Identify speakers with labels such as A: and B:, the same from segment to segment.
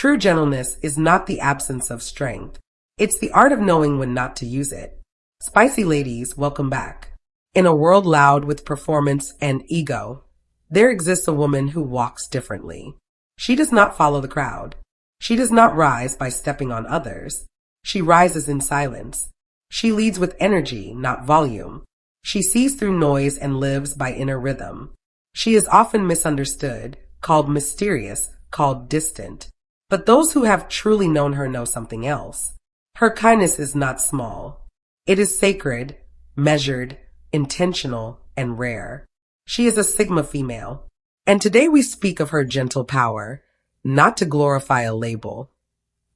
A: True gentleness is not the absence of strength. It's the art of knowing when not to use it. Spicy ladies, welcome back. In a world loud with performance and ego, there exists a woman who walks differently. She does not follow the crowd. She does not rise by stepping on others. She rises in silence. She leads with energy, not volume. She sees through noise and lives by inner rhythm. She is often misunderstood, called mysterious, called distant. But those who have truly known her know something else. Her kindness is not small. It is sacred, measured, intentional, and rare. She is a Sigma female. And today we speak of her gentle power, not to glorify a label,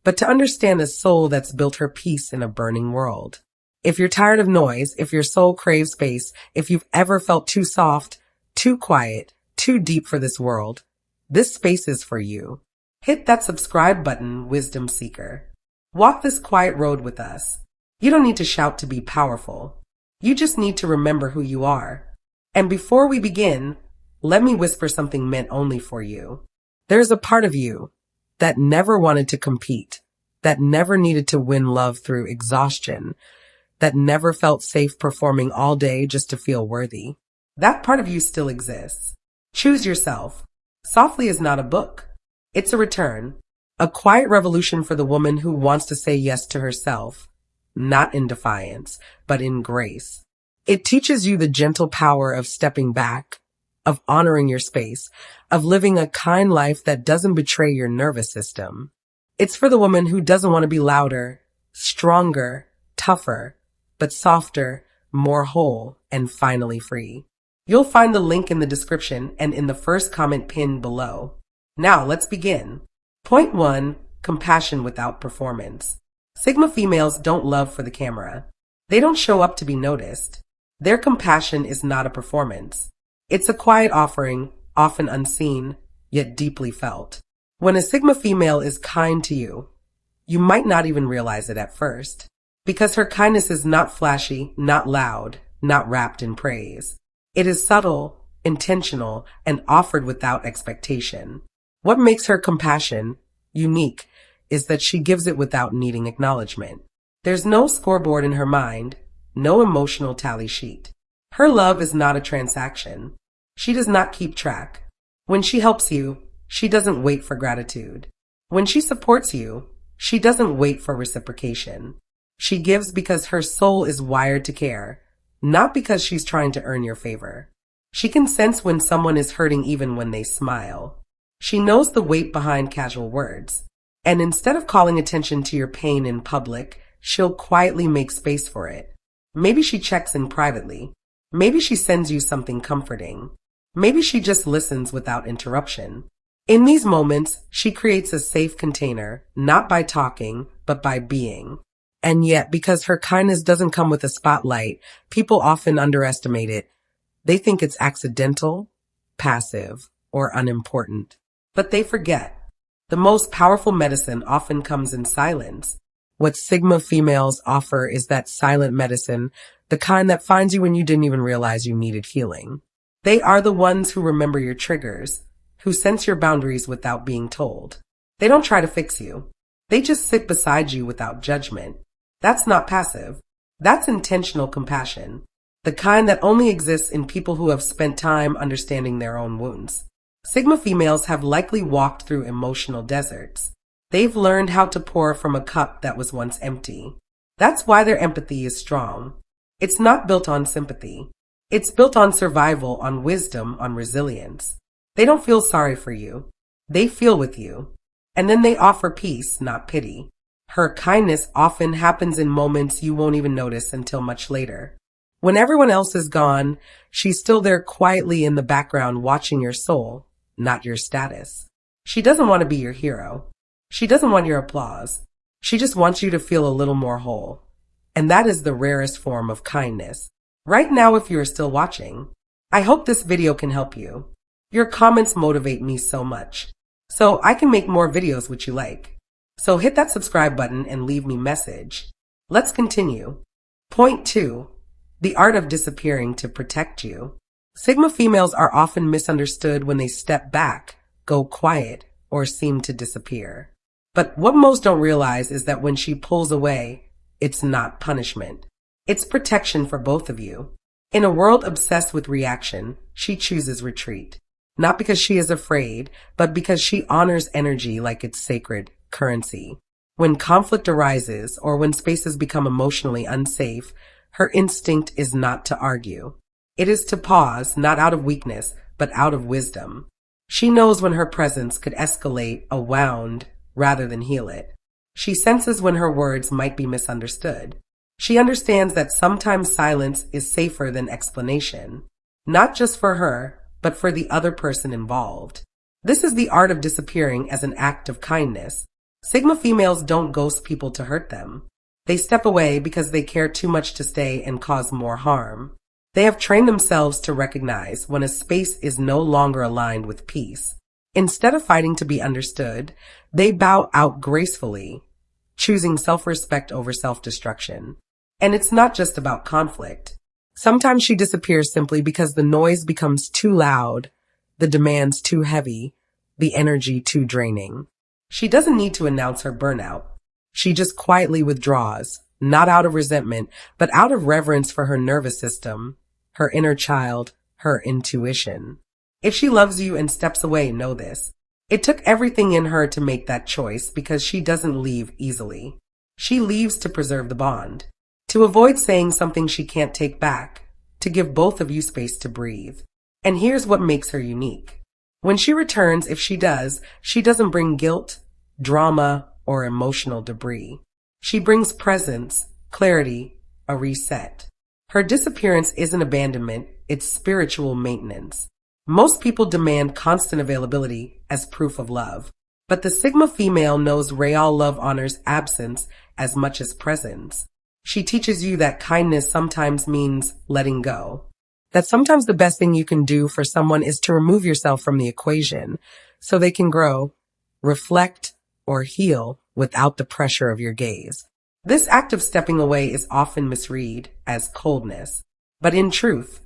A: but to understand a soul that's built her peace in a burning world. If you're tired of noise, if your soul craves space, if you've ever felt too soft, too quiet, too deep for this world, this space is for you. Hit that subscribe button, wisdom seeker. Walk this quiet road with us. You don't need to shout to be powerful. You just need to remember who you are. And before we begin, let me whisper something meant only for you. There's a part of you that never wanted to compete, that never needed to win love through exhaustion, that never felt safe performing all day just to feel worthy. That part of you still exists. Choose yourself. Softly is not a book. It's a return, a quiet revolution for the woman who wants to say yes to herself, not in defiance, but in grace. It teaches you the gentle power of stepping back, of honoring your space, of living a kind life that doesn't betray your nervous system. It's for the woman who doesn't want to be louder, stronger, tougher, but softer, more whole, and finally free. You'll find the link in the description and in the first comment pinned below. Now let's begin. Point 1. Compassion without performance. Sigma females don't love for the camera. They don't show up to be noticed. Their compassion is not a performance. It's a quiet offering, often unseen, yet deeply felt. When a Sigma female is kind to you, you might not even realize it at first, because her kindness is not flashy, not loud, not wrapped in praise. It is subtle, intentional, and offered without expectation. What makes her compassion unique is that she gives it without needing acknowledgement. There's no scoreboard in her mind, no emotional tally sheet. Her love is not a transaction. She does not keep track. When she helps you, she doesn't wait for gratitude. When she supports you, she doesn't wait for reciprocation. She gives because her soul is wired to care, not because she's trying to earn your favor. She can sense when someone is hurting even when they smile. She knows the weight behind casual words. And instead of calling attention to your pain in public, she'll quietly make space for it. Maybe she checks in privately. Maybe she sends you something comforting. Maybe she just listens without interruption. In these moments, she creates a safe container, not by talking, but by being. And yet, because her kindness doesn't come with a spotlight, people often underestimate it. They think it's accidental, passive, or unimportant. But they forget. The most powerful medicine often comes in silence. What Sigma females offer is that silent medicine, the kind that finds you when you didn't even realize you needed healing. They are the ones who remember your triggers, who sense your boundaries without being told. They don't try to fix you. They just sit beside you without judgment. That's not passive. That's intentional compassion, the kind that only exists in people who have spent time understanding their own wounds. Sigma females have likely walked through emotional deserts. They've learned how to pour from a cup that was once empty. That's why their empathy is strong. It's not built on sympathy. It's built on survival, on wisdom, on resilience. They don't feel sorry for you. They feel with you. And then they offer peace, not pity. Her kindness often happens in moments you won't even notice until much later. When everyone else is gone, she's still there quietly in the background watching your soul, not your status. She doesn't want to be your hero. She doesn't want your applause. She just wants you to feel a little more whole. And that is the rarest form of kindness. Right now, if you are still watching, I hope this video can help you. Your comments motivate me so much, so I can make more videos which you like. So hit that subscribe button and leave me a message. Let's continue. Point 2. The art of disappearing to protect you. Sigma females are often misunderstood when they step back, go quiet, or seem to disappear. But what most don't realize is that when she pulls away, it's not punishment. It's protection for both of you. In a world obsessed with reaction, she chooses retreat. Not because she is afraid, but because she honors energy like it's sacred currency. When conflict arises or when spaces become emotionally unsafe, her instinct is not to argue. It is to pause, not out of weakness, but out of wisdom. She knows when her presence could escalate a wound rather than heal it. She senses when her words might be misunderstood. She understands that sometimes silence is safer than explanation, not just for her, but for the other person involved. This is the art of disappearing as an act of kindness. Sigma females don't ghost people to hurt them. They step away because they care too much to stay and cause more harm. They have trained themselves to recognize when a space is no longer aligned with peace. Instead of fighting to be understood, they bow out gracefully, choosing self-respect over self-destruction. And it's not just about conflict. Sometimes she disappears simply because the noise becomes too loud, the demands too heavy, the energy too draining. She doesn't need to announce her burnout. She just quietly withdraws, not out of resentment, but out of reverence for her nervous system, her inner child, her intuition. If she loves you and steps away, know this. It took everything in her to make that choice because she doesn't leave easily. She leaves to preserve the bond, to avoid saying something she can't take back, to give both of you space to breathe. And here's what makes her unique. When she returns, if she does, she doesn't bring guilt, drama, or emotional debris. She brings presence, clarity, a reset. Her disappearance isn't abandonment, it's spiritual maintenance. Most people demand constant availability as proof of love, but the Sigma female knows real love honors absence as much as presence. She teaches you that kindness sometimes means letting go. That sometimes the best thing you can do for someone is to remove yourself from the equation so they can grow, reflect, or heal without the pressure of your gaze. This act of stepping away is often misread as coldness, but in truth,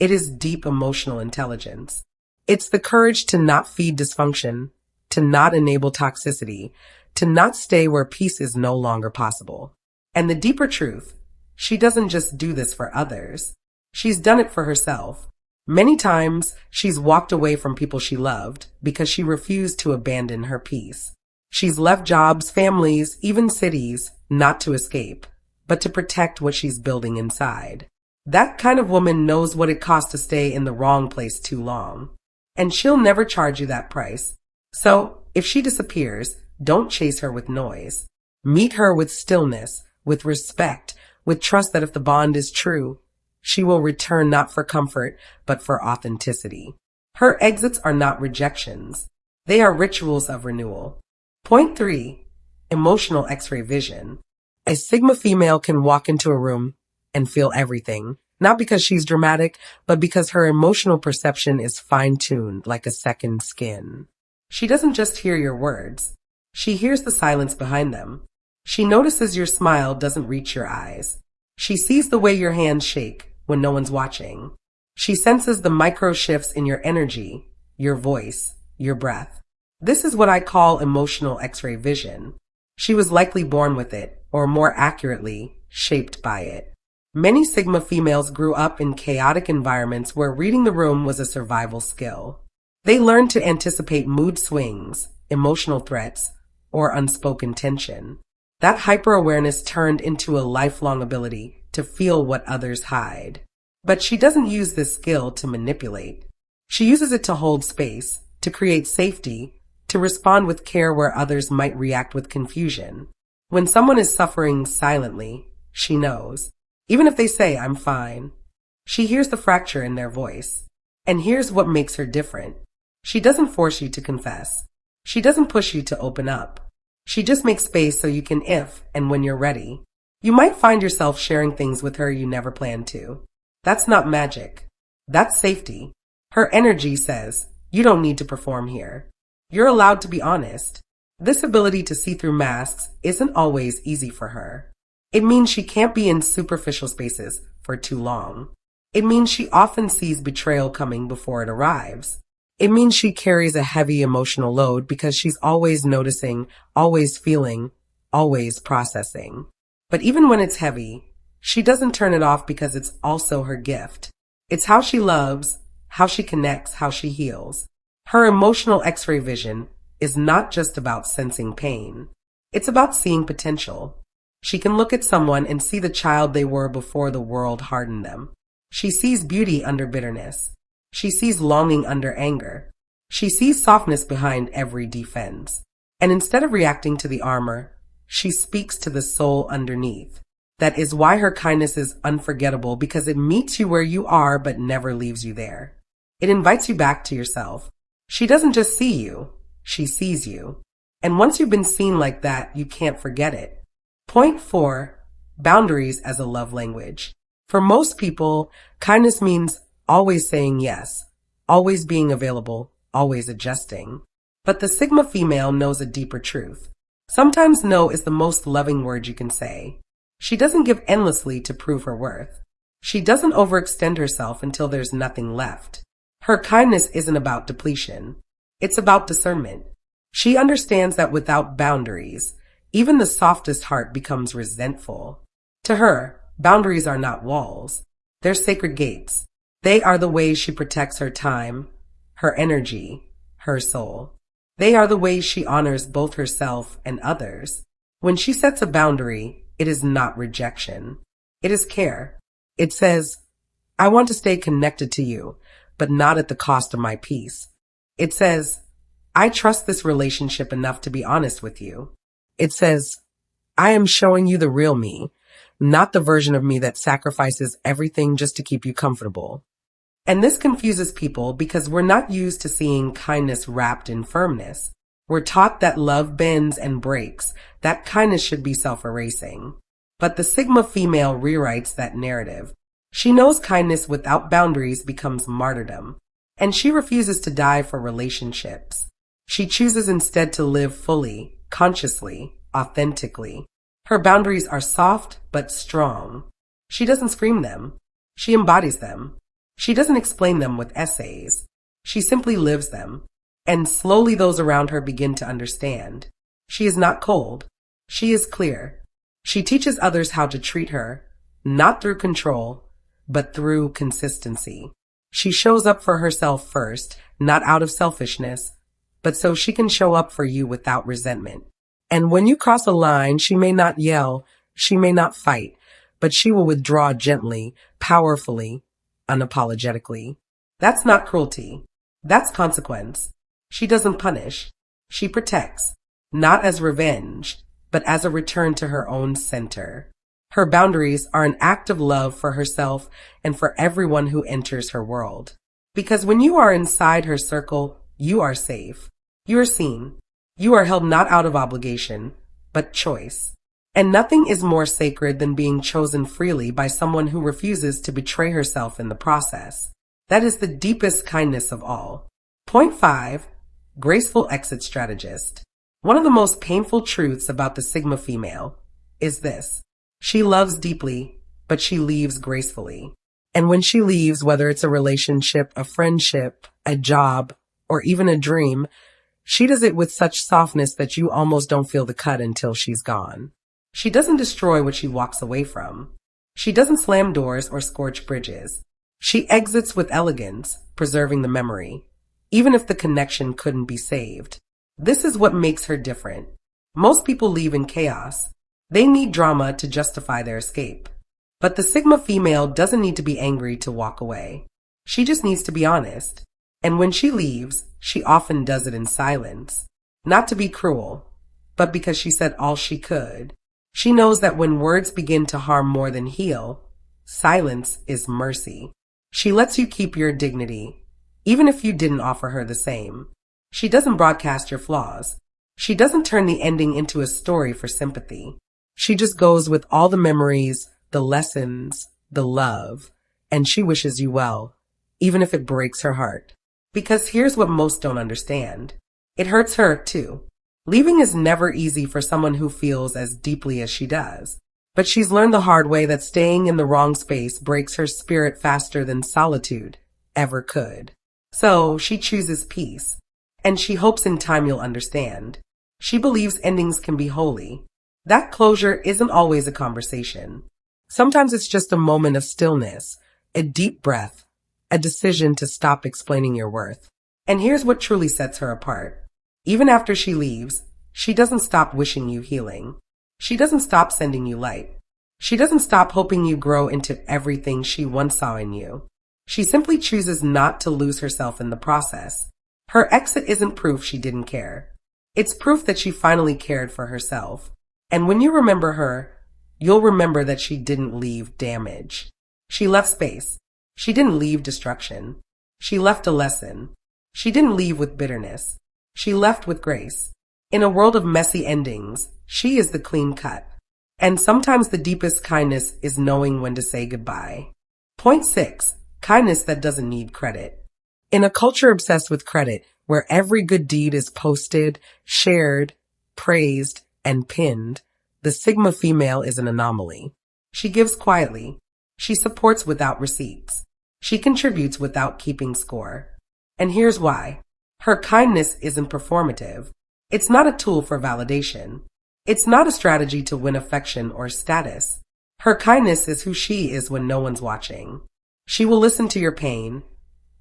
A: it is deep emotional intelligence. It's the courage to not feed dysfunction, to not enable toxicity, to not stay where peace is no longer possible. And the deeper truth, she doesn't just do this for others. She's done it for herself. Many times, she's walked away from people she loved because she refused to abandon her peace. She's left jobs, families, even cities, not to escape, but to protect what she's building inside. That kind of woman knows what it costs to stay in the wrong place too long. And she'll never charge you that price. So, if she disappears, don't chase her with noise. Meet her with stillness, with respect, with trust that if the bond is true, she will return not for comfort, but for authenticity. Her exits are not rejections. They are rituals of renewal. Point 3. Emotional X-ray vision. A Sigma female can walk into a room and feel everything, not because she's dramatic, but because her emotional perception is fine-tuned like a second skin. She doesn't just hear your words. She hears the silence behind them. She notices your smile doesn't reach your eyes. She sees the way your hands shake when no one's watching. She senses the micro shifts in your energy, your voice, your breath. This is what I call emotional X-ray vision. She was likely born with it, or more accurately, shaped by it. Many Sigma females grew up in chaotic environments where reading the room was a survival skill. They learned to anticipate mood swings, emotional threats, or unspoken tension. That hyper-awareness turned into a lifelong ability to feel what others hide. But she doesn't use this skill to manipulate. She uses it to hold space, to create safety, to respond with care where others might react with confusion. When someone is suffering silently, she knows. Even if they say, "I'm fine," she hears the fracture in their voice. And here's what makes her different. She doesn't force you to confess. She doesn't push you to open up. She just makes space so you can if and when you're ready. You might find yourself sharing things with her you never planned to. That's not magic. That's safety. Her energy says, you don't need to perform here. You're allowed to be honest. This ability to see through masks isn't always easy for her. It means she can't be in superficial spaces for too long. It means she often sees betrayal coming before it arrives. It means she carries a heavy emotional load because she's always noticing, always feeling, always processing. But even when it's heavy, she doesn't turn it off because it's also her gift. It's how she loves, how she connects, how she heals. Her emotional X-ray vision is not just about sensing pain. It's about seeing potential. She can look at someone and see the child they were before the world hardened them. She sees beauty under bitterness. She sees longing under anger. She sees softness behind every defense. And instead of reacting to the armor, she speaks to the soul underneath. That is why her kindness is unforgettable, because it meets you where you are but never leaves you there. It invites you back to yourself. She doesn't just see you, she sees you. And once you've been seen like that, you can't forget it. Point 4, boundaries as a love language. For most people, kindness means always saying yes, always being available, always adjusting. But the Sigma female knows a deeper truth. Sometimes no is the most loving word you can say. She doesn't give endlessly to prove her worth. She doesn't overextend herself until there's nothing left. Her kindness isn't about depletion. It's about discernment. She understands that without boundaries, even the softest heart becomes resentful. To her, boundaries are not walls. They're sacred gates. They are the ways she protects her time, her energy, her soul. They are the ways she honors both herself and others. When she sets a boundary, it is not rejection. It is care. It says, I want to stay connected to you, but not at the cost of my peace. It says, I trust this relationship enough to be honest with you. It says, I am showing you the real me, not the version of me that sacrifices everything just to keep you comfortable. And this confuses people because we're not used to seeing kindness wrapped in firmness. We're taught that love bends and breaks, that kindness should be self-erasing. But the Sigma female rewrites that narrative. She knows kindness without boundaries becomes martyrdom, and she refuses to die for relationships. She chooses instead to live fully, consciously, authentically. Her boundaries are soft but strong. She doesn't scream them. She embodies them. She doesn't explain them with essays. She simply lives them. And slowly those around her begin to understand. She is not cold. She is clear. She teaches others how to treat her, not through control, but through consistency. She shows up for herself first, not out of selfishness, but so she can show up for you without resentment. And when you cross a line, she may not yell, she may not fight, but she will withdraw gently, powerfully, unapologetically. That's not cruelty. That's consequence. She doesn't punish. She protects, not as revenge, but as a return to her own center. Her boundaries are an act of love for herself and for everyone who enters her world. Because when you are inside her circle, you are safe. You are seen. You are held not out of obligation, but choice. And nothing is more sacred than being chosen freely by someone who refuses to betray herself in the process. That is the deepest kindness of all. Point 5, graceful exit strategist. One of the most painful truths about the Sigma female is this. She loves deeply, but she leaves gracefully. And when she leaves, whether it's a relationship, a friendship, a job, or even a dream, she does it with such softness that you almost don't feel the cut until she's gone. She doesn't destroy what she walks away from. She doesn't slam doors or scorch bridges. She exits with elegance, preserving the memory, even if the connection couldn't be saved. This is what makes her different. Most people leave in chaos. They need drama to justify their escape. But the Sigma female doesn't need to be angry to walk away. She just needs to be honest. And when she leaves, she often does it in silence. Not to be cruel, but because she said all she could. She knows that when words begin to harm more than heal, silence is mercy. She lets you keep your dignity, even if you didn't offer her the same. She doesn't broadcast your flaws. She doesn't turn the ending into a story for sympathy. She just goes with all the memories, the lessons, the love, and she wishes you well, even if it breaks her heart. Because here's what most don't understand. It hurts her too. Leaving is never easy for someone who feels as deeply as she does. But she's learned the hard way that staying in the wrong space breaks her spirit faster than solitude ever could. So she chooses peace, and she hopes in time you'll understand. She believes endings can be holy. That closure isn't always a conversation. Sometimes it's just a moment of stillness, a deep breath, a decision to stop explaining your worth. And here's what truly sets her apart. Even after she leaves, she doesn't stop wishing you healing. She doesn't stop sending you light. She doesn't stop hoping you grow into everything she once saw in you. She simply chooses not to lose herself in the process. Her exit isn't proof she didn't care. It's proof that she finally cared for herself. And when you remember her, you'll remember that she didn't leave damage. She left space. She didn't leave destruction. She left a lesson. She didn't leave with bitterness. She left with grace. In a world of messy endings, she is the clean cut. And sometimes the deepest kindness is knowing when to say goodbye. Point 6. Kindness that doesn't need credit. In a culture obsessed with credit, where every good deed is posted, shared, praised, and pinned, the Sigma female is an anomaly. She gives quietly. She supports without receipts. She contributes without keeping score. And here's why. Her kindness isn't performative. It's not a tool for validation. It's not a strategy to win affection or status. Her kindness is who she is when no one's watching. She will listen to your pain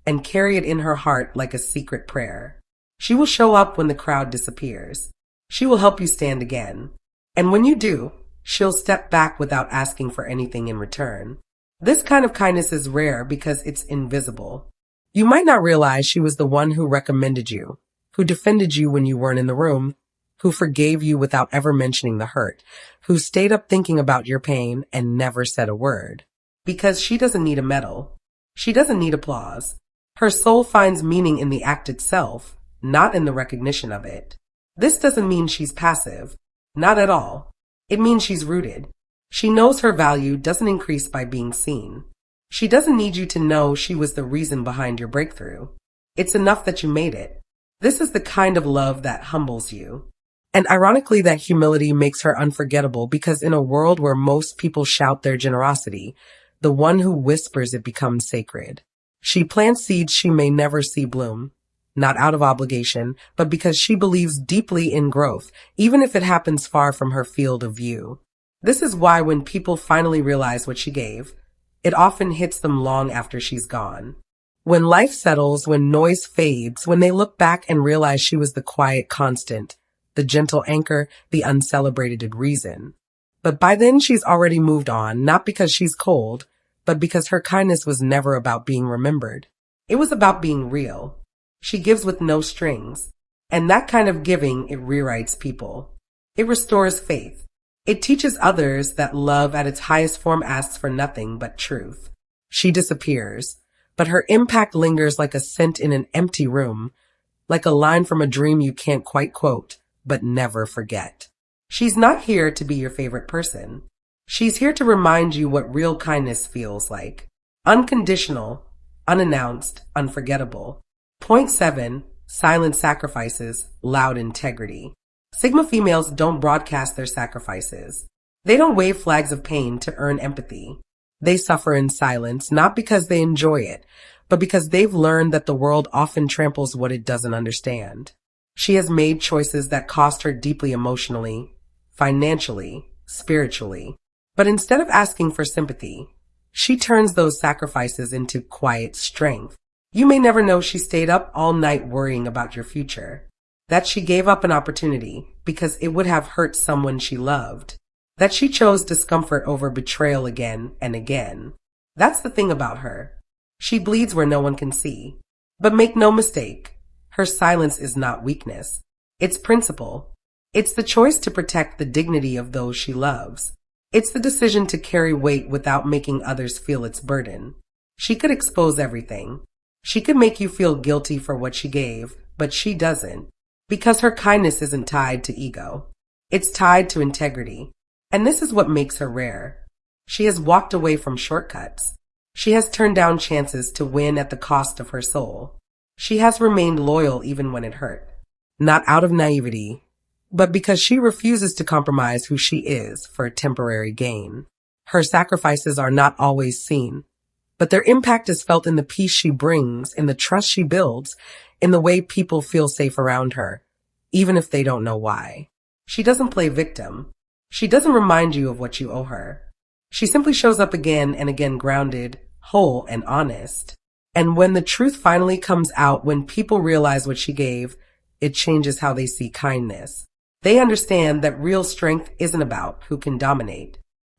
A: and carry it in her heart like a secret prayer. She will show up when the crowd disappears. She will help you stand again. And when you do, she'll step back without asking for anything in return. This kind of kindness is rare because it's invisible. You might not realize she was the one who recommended you, who defended you when you weren't in the room, who forgave you without ever mentioning the hurt, who stayed up thinking about your pain and never said a word. Because she doesn't need a medal. She doesn't need applause. Her soul finds meaning in the act itself, not in the recognition of it. This doesn't mean she's passive. Not at all. It means she's rooted. She knows her value doesn't increase by being seen. She doesn't need you to know she was the reason behind your breakthrough. It's enough that you made it. This is the kind of love that humbles you. And ironically, that humility makes her unforgettable because in a world where most people shout their generosity, the one who whispers it becomes sacred. She plants seeds she may never see bloom, not out of obligation, but because she believes deeply in growth, even if it happens far from her field of view. This is why when people finally realize what she gave, it often hits them long after she's gone. When life settles, when noise fades, when they look back and realize she was the quiet constant, the gentle anchor, the uncelebrated reason. But by then she's already moved on, not because she's cold, but because her kindness was never about being remembered. It was about being real. She gives with no strings. And that kind of giving, it rewrites people. It restores faith. It teaches others that love at its highest form asks for nothing but truth. She disappears, but her impact lingers like a scent in an empty room, like a line from a dream you can't quite quote, but never forget. She's not here to be your favorite person. She's here to remind you what real kindness feels like. Unconditional, unannounced, unforgettable. Point 7. Silent sacrifices, loud integrity. Sigma females don't broadcast their sacrifices. They don't wave flags of pain to earn empathy. They suffer in silence, not because they enjoy it, but because they've learned that the world often tramples what it doesn't understand. She has made choices that cost her deeply emotionally, financially, spiritually. But instead of asking for sympathy, she turns those sacrifices into quiet strength. You may never know she stayed up all night worrying about your future. That she gave up an opportunity because it would have hurt someone she loved. That she chose discomfort over betrayal again and again. That's the thing about her. She bleeds where no one can see. But make no mistake, her silence is not weakness. It's principle. It's the choice to protect the dignity of those she loves. It's the decision to carry weight without making others feel its burden. She could expose everything. She could make you feel guilty for what she gave, but she doesn't. Because her kindness isn't tied to ego. It's tied to integrity. And this is what makes her rare. She has walked away from shortcuts. She has turned down chances to win at the cost of her soul. She has remained loyal even when it hurt. Not out of naivety, but because she refuses to compromise who she is for temporary gain. Her sacrifices are not always seen, but their impact is felt in the peace she brings, in the trust she builds, in the way people feel safe around her, even if they don't know why. She doesn't play victim. She doesn't remind you of what you owe her. She simply shows up again and again grounded, whole, and honest. And when the truth finally comes out, when people realize what she gave, it changes how they see kindness. They understand that real strength isn't about who can dominate.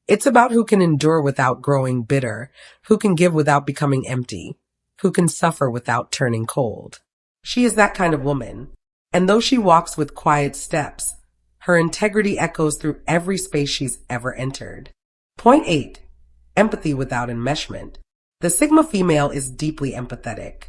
A: It's about who can endure without growing bitter, who can give without becoming empty, who can suffer without turning cold. She is that kind of woman. And though she walks with quiet steps, her integrity echoes through every space she's ever entered. Point 8. Empathy without enmeshment. The Sigma female is deeply empathetic.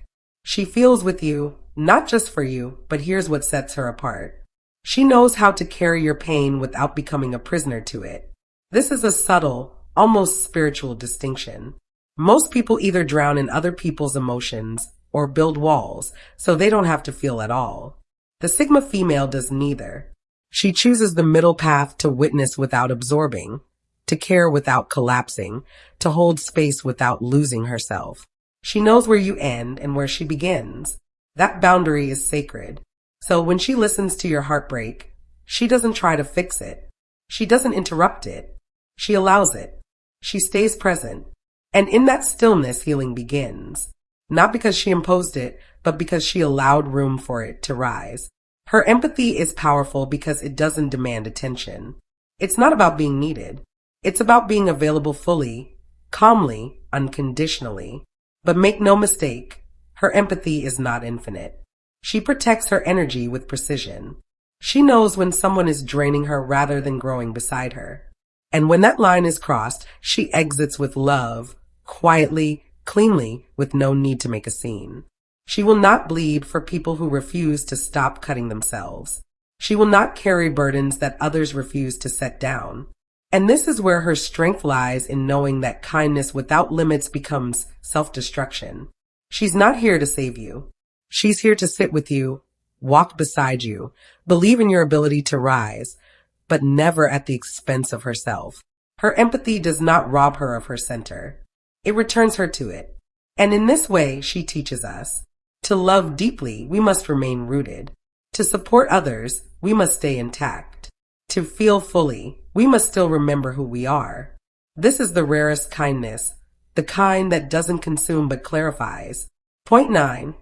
A: She feels with you, not just for you, but here's what sets her apart. She knows how to carry your pain without becoming a prisoner to it. This is a subtle, almost spiritual distinction. Most people either drown in other people's emotions or build walls so they don't have to feel at all. The Sigma female does neither. She chooses the middle path to witness without absorbing, to care without collapsing, to hold space without losing herself. She knows where you end and where she begins. That boundary is sacred. So when she listens to your heartbreak, she doesn't try to fix it. She doesn't interrupt it. She allows it. She stays present. And in that stillness, healing begins. Not because she imposed it, but because she allowed room for it to rise. Her empathy is powerful because it doesn't demand attention. It's not about being needed. It's about being available fully, calmly, unconditionally. But make no mistake, her empathy is not infinite. She protects her energy with precision. She knows when someone is draining her rather than growing beside her. And when that line is crossed, she exits with love, quietly, cleanly, with no need to make a scene. She will not bleed for people who refuse to stop cutting themselves. She will not carry burdens that others refuse to set down. And this is where her strength lies, in knowing that kindness without limits becomes self-destruction. She's not here to save you. She's here to sit with you, walk beside you, believe in your ability to rise, but never at the expense of herself. Her empathy does not rob her of her center. It returns her to it. And in this way, she teaches us. To love deeply, we must remain rooted. To support others, we must stay intact. To feel fully, we must still remember who we are. This is the rarest kindness, the kind that doesn't consume but clarifies. Point 9.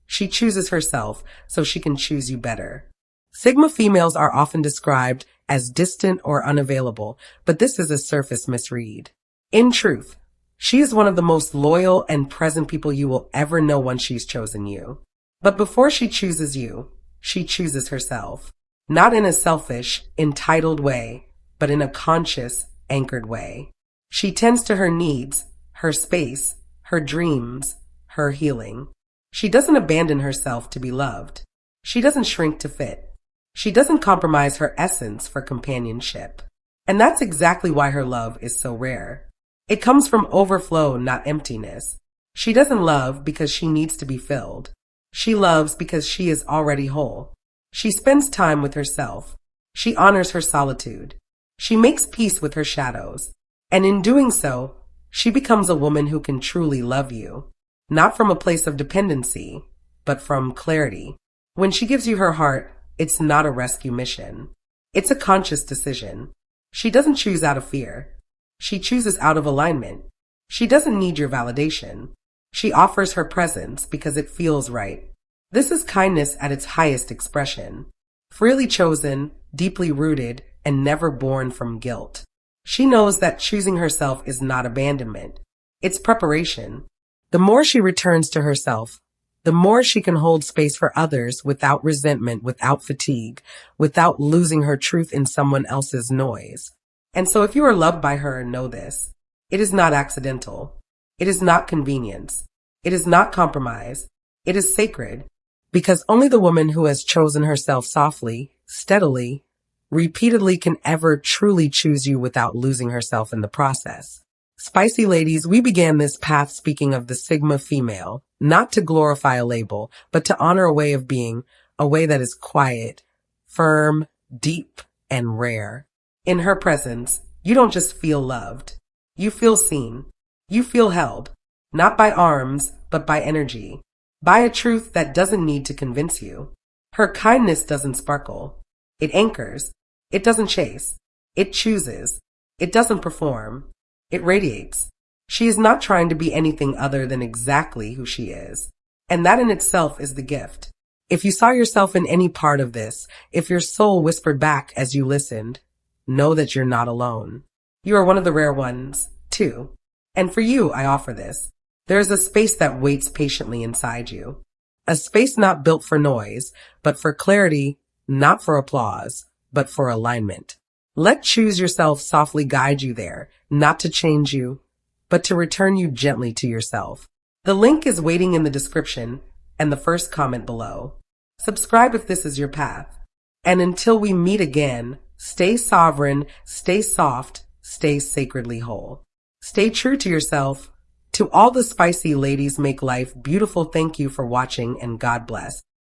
A: She chooses herself so she can choose you better. Sigma females are often described as distant or unavailable, but this is a surface misread. In truth, she is one of the most loyal and present people you will ever know once she's chosen you. But before she chooses you, she chooses herself. Not in a selfish, entitled way, but in a conscious, anchored way. She tends to her needs, her space, her dreams, her healing. She doesn't abandon herself to be loved. She doesn't shrink to fit. She doesn't compromise her essence for companionship. And that's exactly why her love is so rare. It comes from overflow, not emptiness. She doesn't love because she needs to be filled. She loves because she is already whole. She spends time with herself. She honors her solitude. She makes peace with her shadows. And in doing so, she becomes a woman who can truly love you. Not from a place of dependency, but from clarity. When she gives you her heart, it's not a rescue mission. It's a conscious decision. She doesn't choose out of fear. She chooses out of alignment. She doesn't need your validation. She offers her presence because it feels right. This is kindness at its highest expression. Freely chosen, deeply rooted, and never born from guilt. She knows that choosing herself is not abandonment. It's preparation. The more she returns to herself, the more she can hold space for others without resentment, without fatigue, without losing her truth in someone else's noise. And so if you are loved by her, know this. It is not accidental. It is not convenience. It is not compromise. It is sacred. Because only the woman who has chosen herself softly, steadily, repeatedly can ever truly choose you without losing herself in the process. Spicy ladies, we began this path speaking of the Sigma female, not to glorify a label, but to honor a way of being, a way that is quiet, firm, deep, and rare. In her presence, you don't just feel loved. You feel seen. You feel held. not by arms, but by energy, by a truth that doesn't need to convince you. Her kindness doesn't sparkle. It anchors. It doesn't chase. It chooses. It doesn't perform. It radiates. She is not trying to be anything other than exactly who she is. And that in itself is the gift. If you saw yourself in any part of this, if your soul whispered back as you listened, know that you're not alone. You are one of the rare ones, too. And for you, I offer this. There is a space that waits patiently inside you. A space not built for noise, but for clarity, not for applause, but for alignment. Let Choose Yourself softly guide you there, not to change you, but to return you gently to yourself. The link is waiting in the description and the first comment below. Subscribe if this is your path. And until we meet again, stay sovereign, stay soft, stay sacredly whole. Stay true to yourself. To all the spicy ladies make life beautiful, thank you for watching and God bless.